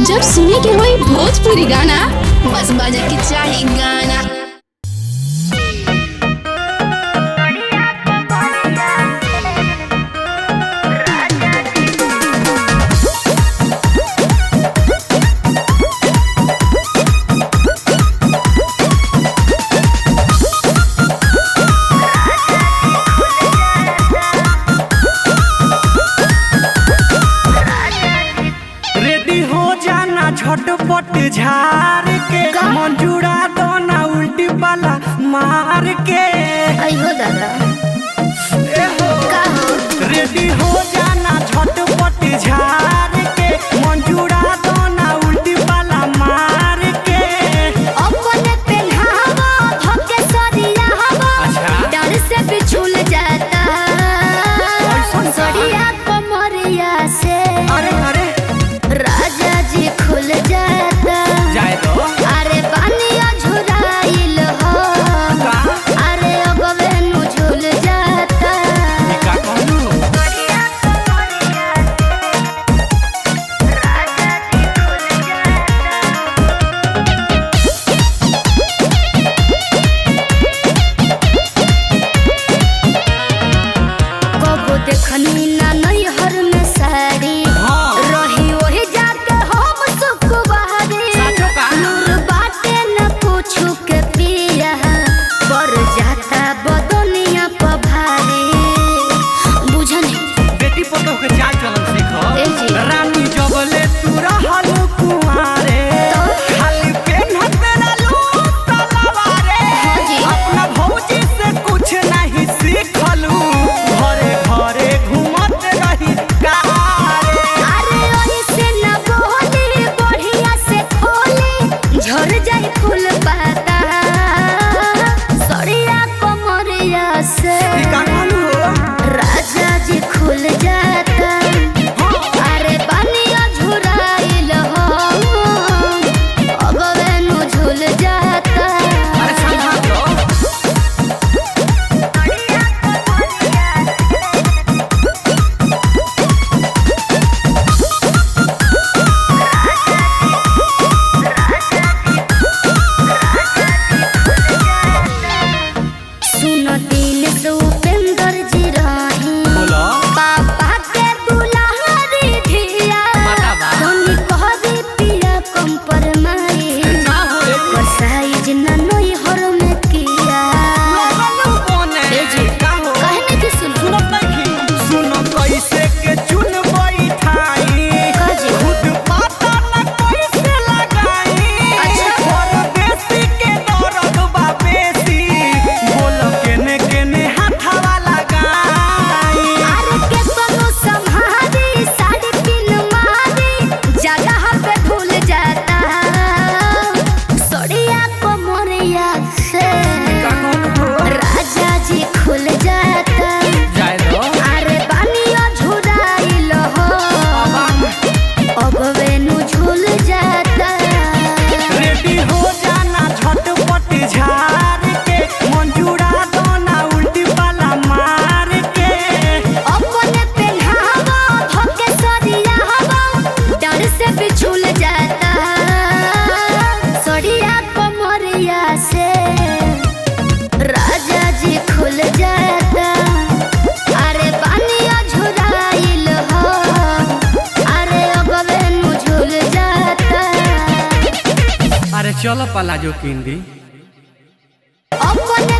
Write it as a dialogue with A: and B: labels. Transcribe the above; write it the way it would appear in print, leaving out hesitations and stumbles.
A: जब सुने के होई भोजपुरी गाना, बस बजे के चाही गाना।
B: झटपट झार के मंजूरा दोना उल्टी वाला मार के
C: अयो दादा
B: रेडी हो जाना झटपट झार के मंजूरा दोना उल्टी वाला मार के
C: अपने पहनावा धोके सरिया हवा डर से बिछुल जाता सरिया कमरिया से
B: अरे अरे
C: राजा जी खुल जाता
B: जाए दो
C: अरे पानिया झुराइल हो अरे अगवे नु झुल जाता
B: का कहलू
C: कबो देखनी ना नैहर में साड़ी रही वही जाके हम सुख बहारी नूर बाटे न पूछू के पिया पर जाता बदनिया पर भारी बुझनी
B: बेटी पतो के चाल चलन सीखो
C: ए जी।
B: रानी जबले तू रहल कुआरे खाली पेन्हत रहलू तलवारे
C: हाँ जी।
B: अपना भौजी से कुछ नहीं सीखलू घरे घरे घूमत रही कारे
C: अरे ओही से न बोली बढ़िया से खोली झड़ जाई फूल पाता सरिया कमरिया से
B: का कहलू
C: राजा जी खुल जाता अरे पानिया झुराइल हो अगवे नु झुल जाता
B: अरे समझा दो
C: सुन दिन से उपेंद्र जी रही
B: बोलो
C: पापा के दुलारी धिया
B: बतावा।
C: धनी कहरी पिया कंपरमाई पर साइज न नई हर में किया
B: लगलू कोने
C: ए जी।
B: का हो
C: कहने की सुन
B: सुनत नहीं सुनो कैसे के चुन बैठाई
C: काजी।
B: खुद पता न कैसे लगाई
C: अच्छा।
B: परदेसी के दर्द बा बेसी बोल केने केने हाथवा लगाई
C: अरे के कोनो संहारी साड़ी पिन मारी जगह पे भूल जाता सड़िया कमरिया से
B: का कहलू
C: राजा जी खुल जाता
B: जाए दो
C: अरे पानिया झुराइल हो अगवे नु झुल जाता
B: रेडी हो जाना झटपट झार के मंजूरा दोना उल्टी वाला मार के
C: अपने पहनावा धोके सरिया हवा डर से बिछुल जाता सरिया कमरिया से राजा जी खुल जाता अरे पानिया झुराइल हो अरे अगवे नु झुल जाता
B: अरे चलो पलाजो किंदी
C: अपने